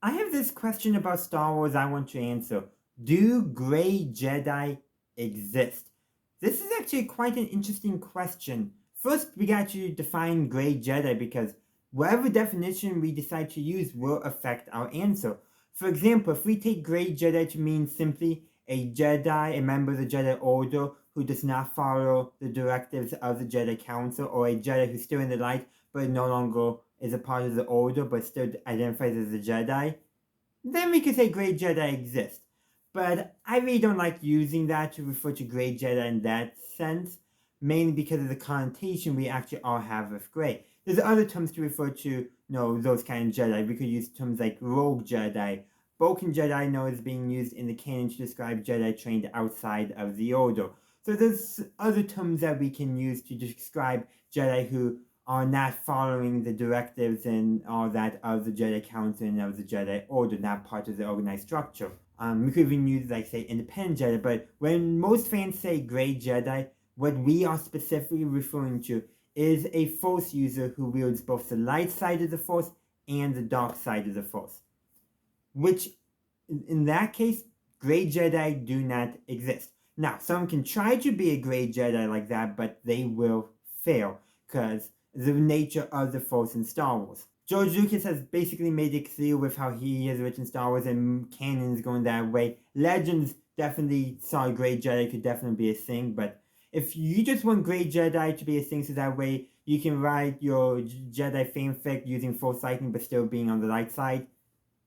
I have this question about Star Wars I want to answer. Do Gray Jedi exist? This is actually quite an interesting question. First, we got to define Gray Jedi because whatever definition we decide to use will affect our answer. For example, if we take Gray Jedi to mean simply a Jedi, a member of the Jedi Order who does not follow the directives of the Jedi Council, or a Jedi who's still in the light but no longer is a part of the Order but still identifies as a Jedi, then we could say Grey Jedi exist. But I really don't like using that to refer to Grey Jedi in that sense, mainly because of the connotation we actually all have with Grey. There's other terms to refer to, those kind of Jedi. We could use terms like Rogue Jedi. Broken Jedi I know is being used in the canon to describe Jedi trained outside of the Order. So there's other terms that we can use to describe Jedi who are not following the directives and all that of the Jedi Council and of the Jedi Order, not part of the organized structure. We could even use, like, say, independent Jedi, but when most fans say Grey Jedi, what we are specifically referring to is a Force user who wields both the light side of the Force and the dark side of the Force. Which, in that case, Grey Jedi do not exist. Now, someone can try to be a Grey Jedi like that, but they will fail, because the nature of the Force in Star Wars. George Lucas has basically made it clear with how he has written Star Wars, and canon is going that way. Legends definitely saw Grey Jedi could definitely be a thing, but if you just want Grey Jedi to be a thing so that way you can write your Jedi fanfic using Force lightning but still being on the light side,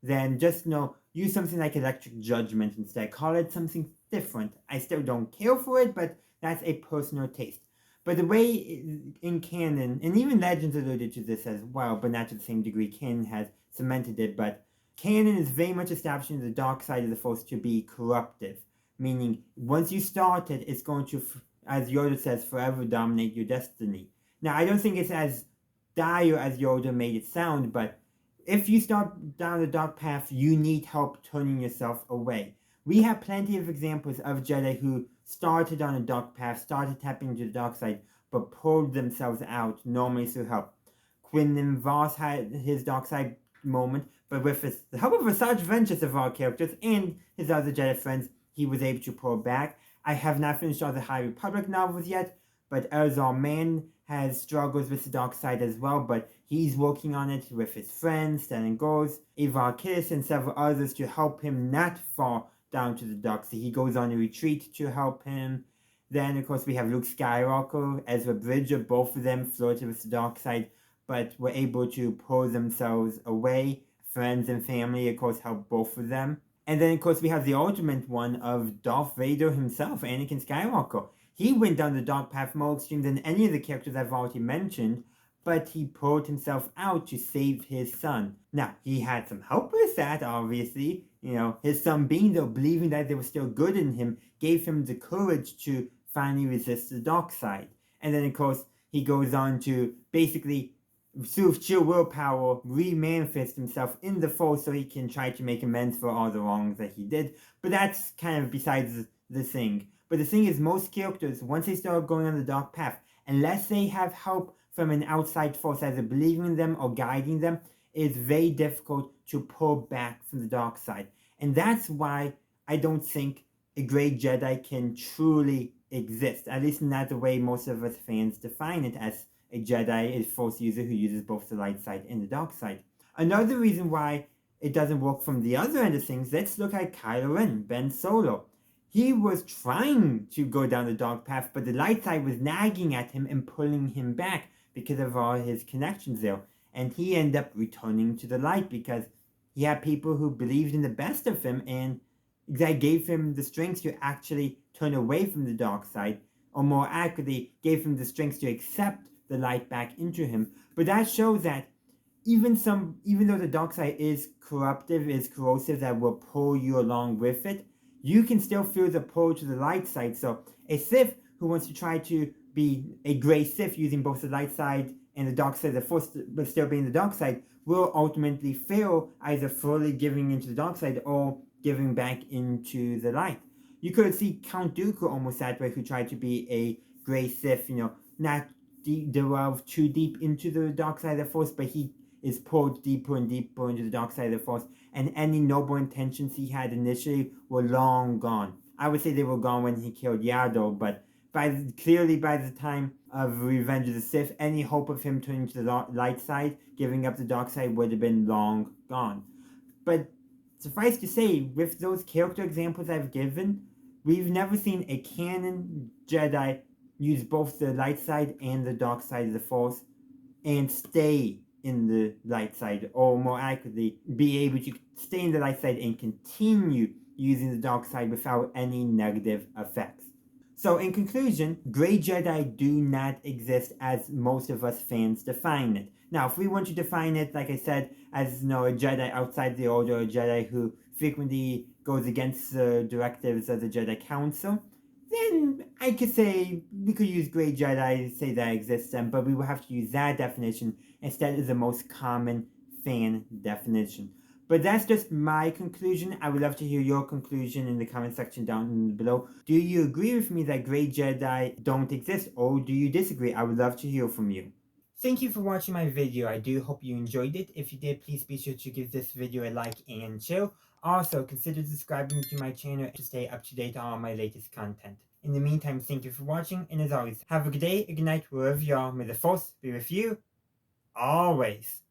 then just use something like Electric Judgment instead. Call it something different. I still don't care for it, but that's a personal taste. But the way in canon, and even Legends alluded to this as well, but not to the same degree canon has cemented it, but canon is very much establishing the dark side of the Force to be corruptive. Meaning, once you start it, it's going to, as Yoda says, forever dominate your destiny. Now, I don't think it's as dire as Yoda made it sound, but if you start down the dark path, you need help turning yourself away. We have plenty of examples of Jedi who started on a dark path, started tapping into the dark side, but pulled themselves out, normally through help. Quinlan Voss had his dark side moment, but with the help of such ventures of our characters and his other Jedi friends, he was able to pull back. I have not finished all the High Republic novels yet, but Elzar Mann has struggles with the dark side as well, but he's working on it with his friends, Stan Goes, Ivar Kiss, and several others to help him not fall down to the dark side. He goes on a retreat to help him. Then, of course, we have Luke Skywalker, Ezra Bridger, both of them flirted with the dark side, but were able to pull themselves away. Friends and family, of course, help both of them. And then, of course, we have the ultimate one of Darth Vader himself, Anakin Skywalker. He went down the dark path more extreme than any of the characters I've already mentioned, but he pulled himself out to save his son. Now, he had some help with that, obviously. His son being there, believing that there was still good in him, gave him the courage to finally resist the dark side. And then, of course, he goes on to basically, through sheer willpower, re-manifest himself in the Force so he can try to make amends for all the wrongs that he did. But that's kind of besides the thing. But the thing is, most characters, once they start going on the dark path, unless they have help from an outside force either believing in them or guiding them, it is very difficult to pull back from the dark side. And that's why I don't think a Grey Jedi can truly exist, at least not the way most of us fans define it as a Jedi, a Force user who uses both the light side and the dark side. Another reason why it doesn't work from the other end of things, let's look at Kylo Ren, Ben Solo. He was trying to go down the dark path, but the light side was nagging at him and pulling him back because of all his connections there. And he ended up returning to the light because he had people who believed in the best of him and that gave him the strength to actually turn away from the dark side, or more accurately, gave him the strength to accept the light back into him. But that shows that even though the dark side is corruptive, is corrosive, that will pull you along with it, you can still feel the pull to the light side. So a Sith who wants to try to be a gray Sith using both the light side and the dark side of the Force, but still being the dark side, will ultimately fail either fully giving into the dark side or giving back into the light. You could see Count Dooku almost that way, who tried to be a gray Sith, not delve too deep into the dark side of the Force, but he is pulled deeper and deeper into the dark side of the Force, and any noble intentions he had initially were long gone. I would say they were gone when he killed Yaddle, but clearly by the time of Revenge of the Sith, any hope of him turning to the light side, giving up the dark side, would have been long gone. But suffice to say, with those character examples I've given, we've never seen a canon Jedi use both the light side and the dark side of the Force and stay in the light side, or more accurately, be able to stay in the light side and continue using the dark side without any negative effects. So in conclusion, Grey Jedi do not exist as most of us fans define it. Now, if we want to define it, like I said, as a Jedi outside the Order, a Jedi who frequently goes against the directives of the Jedi Council, then I could say we could use Gray Jedi to say that exists, but we would have to use that definition instead of the most common fan definition. But that's just my conclusion. I would love to hear your conclusion in the comment section down below. Do you agree with me that Gray Jedi don't exist, or do you disagree? I would love to hear from you. Thank you for watching my video. I do hope you enjoyed it. If you did, please be sure to give this video a like and share. Also, consider subscribing to my channel to stay up to date on all my latest content. In the meantime, thank you for watching, and as always, have a good day, a good night, wherever you are. May the Force be with you, always.